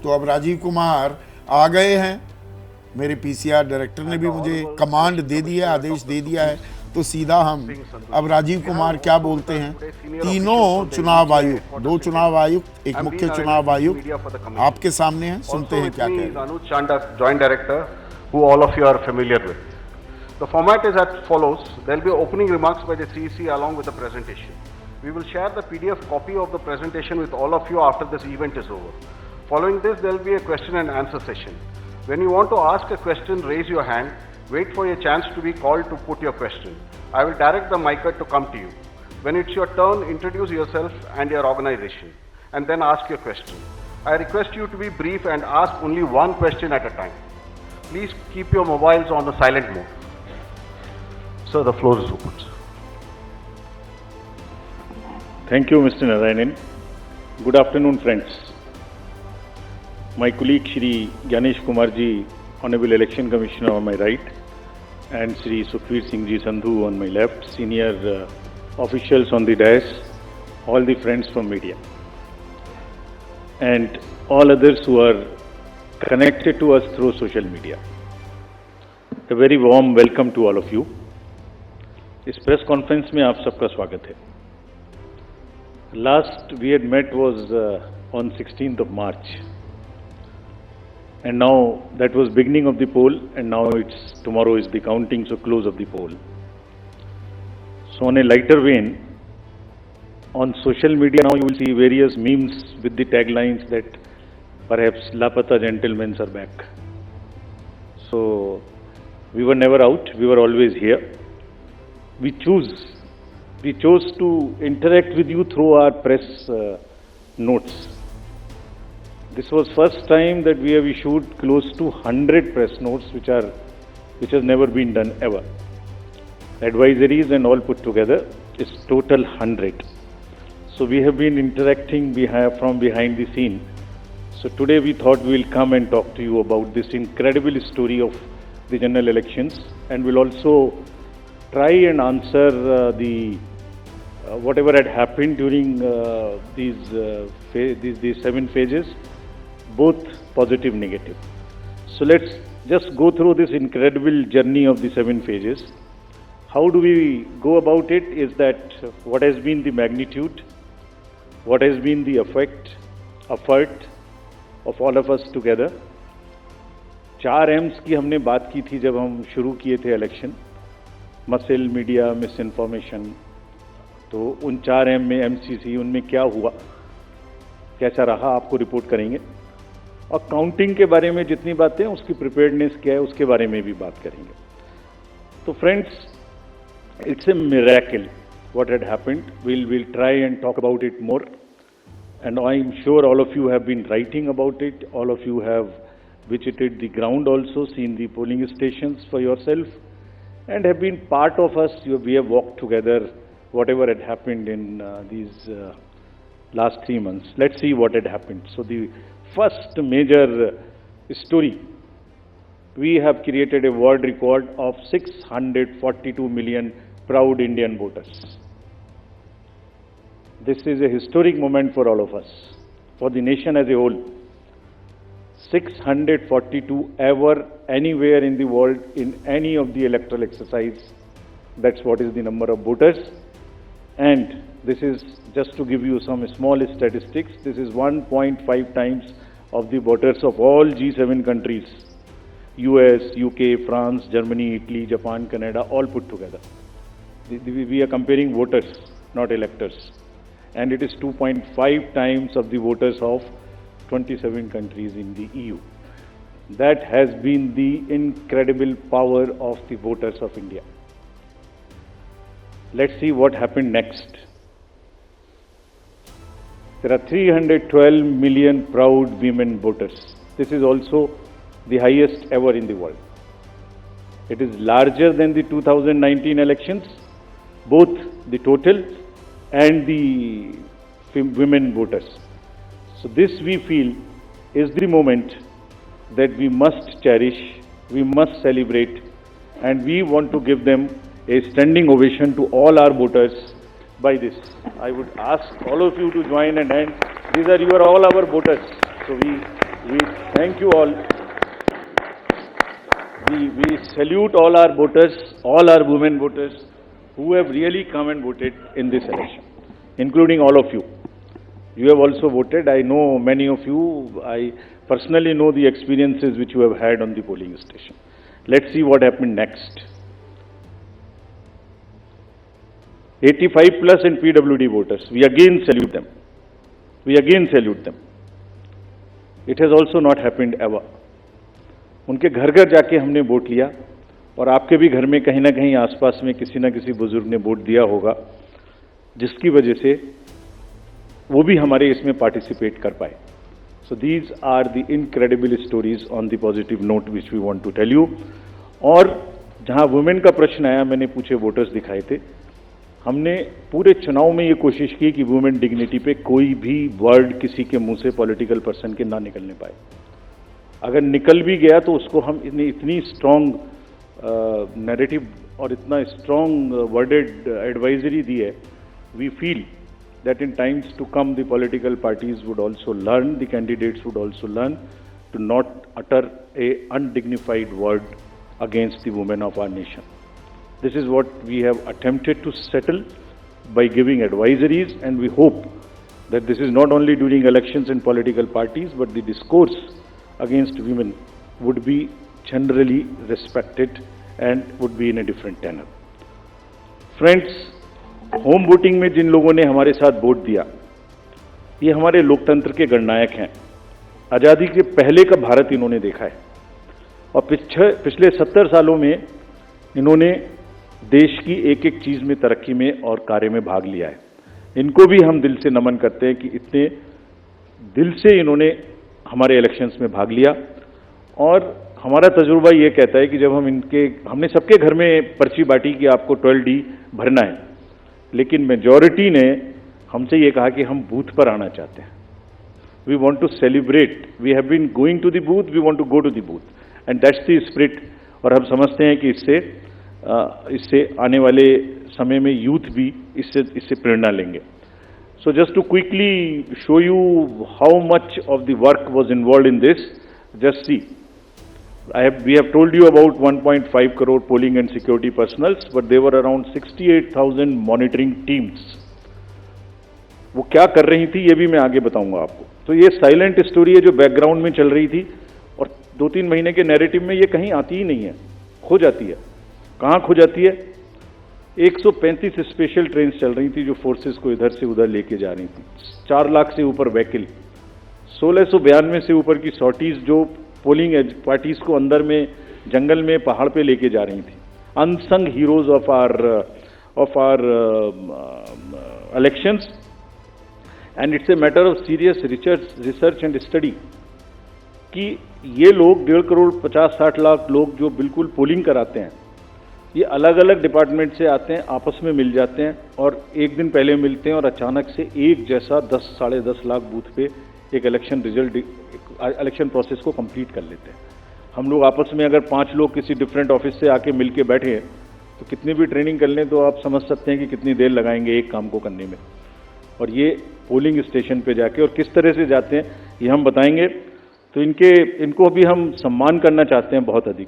तो अब राजीव कुमार आ गए हैं। मेरे पीसीआर डायरेक्टर ने भी मुझे कमांड दे दिया, आदेश दे दिया है, तो सीधा हम अब राजीव कुमार क्या बोलते हैं। तीनों चुनाव आयुक्त, दो चुनाव आयुक्त, एक मुख्य चुनाव आयुक्त आपके सामने हैं, सुनते हैं क्या कह रहे हैं। Anuj Chanda, Joint Director, who all of you are familiar with. The format is as follows. There will be opening remarks by the CEC along with the presentation. We will share the PDF copy of the presentation with all of you after this event is over. Following this, there will be a question and answer session. When you want to ask a question, raise your hand. Wait for your chance to be called to put your question. I will direct the mic to come to you. When it's your turn, introduce yourself and your organization, and then ask your question. I request you to be brief and ask only one question at a time. Please keep your mobiles on the silent mode. Sir, the floor is open. Thank you, Mr. Narayanan. Good afternoon, friends. My colleague Shri Gyanesh Kumar ji, Honorable Election Commissioner on my right, and Shri Sukhveer Singh ji Sandhu on my left, senior officials on the dais, all the friends from media, and all others who are connected to us through social media. A very warm welcome to all of you. इस press conference में आप सबका स्वागत है. Last we had met was on 16th of March, and now that was beginning of the poll, and now tomorrow is the counting, so close of the poll. So on a lighter vein, on social media now you will see various memes with the taglines that perhaps Lapata gentlemen are back. So we were never out, we were always here. We chose to interact with you through our press notes. This was first time that we have issued close to 100 press notes, which has never been done ever. Advisories and all put together is total 100. So we have been interacting from behind the scene. So today we thought we will come and talk to you about this incredible story of the general elections, and we'll also try and answer whatever had happened during these 7 phases, both positive, negative. So let's just go through this incredible journey of the 7 phases. How do we go about it is that what has been the magnitude, what has been the effort of all of us together. 4 M's की हमने बात की थी जब हम शुरू किए थे election, muscle, media, miss information. तो उन 4 M में MCC, उनमें क्या हुआ, कैसा रहा, आपको रिपोर्ट करेंगे. और काउंटिंग के बारे में जितनी बातें, उसकी प्रिपेयर्डनेस क्या है, उसके बारे में भी बात करेंगे. तो friends, it's a miracle what had happened. We'll try and talk about it more, and I'm sure all of you have been writing about it. All of you have visited the ground also, seen the polling stations for yourself, and have been part of us. We have walked together whatever had happened in these last 3 months. Let's see what had happened. So the first major story, we have created a world record of 642 million proud Indian voters. This is a historic moment for all of us, for the nation as a whole. 642 ever anywhere in the world in any of the electoral exercise. That's what is the number of voters. And this is just to give you some small statistics. This is 1.5 times of the voters of all G7 countries. US, UK, France, Germany, Italy, Japan, Canada, all put together. We are comparing voters, not electors. And it is 2.5 times of the voters of 27 countries in the EU. That has been the incredible power of the voters of India. Let's see what happened next. There are 312 million proud women voters. This is also the highest ever in the world. It is larger than the 2019 elections, both the total and the women voters. So this, we feel, is the moment that we must cherish, we must celebrate, and we want to give them a standing ovation to all our voters by this. I would ask all of you to join and hand. These are all our voters. So We thank you all. We salute all our voters, all our women voters who have really come and voted in this election, including all of you. You have also voted. I know many of you. I personally know the experiences which you have had on the polling station. Let's see what happened next. 85 plus and PWD voters. We again salute them. We again salute them. It has also not happened ever. उनके घर घर जाके हमने vote लिया और आपके भी घर में कहीं ना कहीं आसपास में किसी ना किसी बुजुर्ग ने वोट दिया होगा, जिसकी वजह से वो भी हमारे इसमें पार्टिसिपेट कर पाए. So these are the incredible stories on the positive note which we want to tell you. और जहां वुमेन का प्रश्न आया, मैंने पूछे वोटर्स दिखाए थे. हमने पूरे चुनाव में ये कोशिश की कि वुमेन डिग्निटी पे कोई भी वर्ड किसी के मुंह से पॉलिटिकल पर्सन के ना निकलने पाए. अगर निकल भी गया तो उसको हम इतनी स्ट्रॉन्ग नैरेटिव और इतना स्ट्रॉन्ग वर्डेड एडवाइजरी दी है. We feel that in times to come the political parties would also learn, the candidates would also learn to not utter a undignified word against the women of our nation. This is what we have attempted to settle by giving advisories, and we hope that this is not only during elections and political parties, but the discourse against women would be generally respected and would be in a different tenor. Friends, home voting में जिन लोगों ने हमारे साथ vote दिया, ये हमारे लोकतंत्र के गणनायक हैं. आज़ादी के पहले का भारत इन्होंने देखा है और पिछले 70 सालों में इन्होंने देश की एक एक चीज़ में, तरक्की में और कार्य में भाग लिया है. इनको भी हम दिल से नमन करते हैं कि इतने दिल से इन्होंने हमारे इलेक्शंस में भाग लिया. और हमारा तजुर्बा ये कहता है कि जब हमने सबके घर में पर्ची बांटी कि आपको 12D भरना है, लेकिन मेजॉरिटी ने हमसे ये कहा कि हम बूथ पर आना चाहते हैं. We want to celebrate. We have been going to the booth, we want to go to the booth, and that's the spirit. और हम समझते हैं कि इससे आने वाले समय में यूथ भी इससे प्रेरणा लेंगे. So just to quickly show you how much of the work was involved in this, just see. We have told you about 1.5 crore polling and security personals, but there were around 68,000 monitoring teams. वो क्या कर रही थी ये भी मैं आगे बताऊंगा आपको. तो ये साइलेंट स्टोरी है जो बैकग्राउंड में चल रही थी और 2-3 महीने के नैरेटिव में ये कहीं आती ही नहीं है, खो जाती है. कहाँ खो जाती है? 135 स्पेशल ट्रेन चल रही थी जो फोर्सेस को इधर से उधर लेके जा रही थी. 4 लाख से ऊपर व्हीकल, 1692 से ऊपर की सॉर्टीज जो पोलिंग पार्टीज को अंदर में जंगल में पहाड़ पे लेके जा रही थी. Unsung heroes of our elections, and it's a matter of serious research and study कि ये लोग 1.5 करोड़ 50-60 लाख लोग जो बिल्कुल पोलिंग कराते हैं, ये अलग अलग डिपार्टमेंट से आते हैं, आपस में मिल जाते हैं और एक दिन पहले मिलते हैं और अचानक से एक जैसा 10-10.5 लाख बूथ पे एक इलेक्शन प्रोसेस को कंप्लीट कर लेते हैं. हम लोग आपस में अगर 5 लोग किसी डिफरेंट ऑफिस से आके मिल के बैठे हैं तो कितनी भी ट्रेनिंग कर लें तो आप समझ सकते हैं कि कितनी देर लगाएंगे एक काम को करने में. और ये पोलिंग स्टेशन पे जाके और किस तरह से जाते हैं ये हम बताएंगे. तो इनको भी हम सम्मान करना चाहते हैं बहुत अधिक.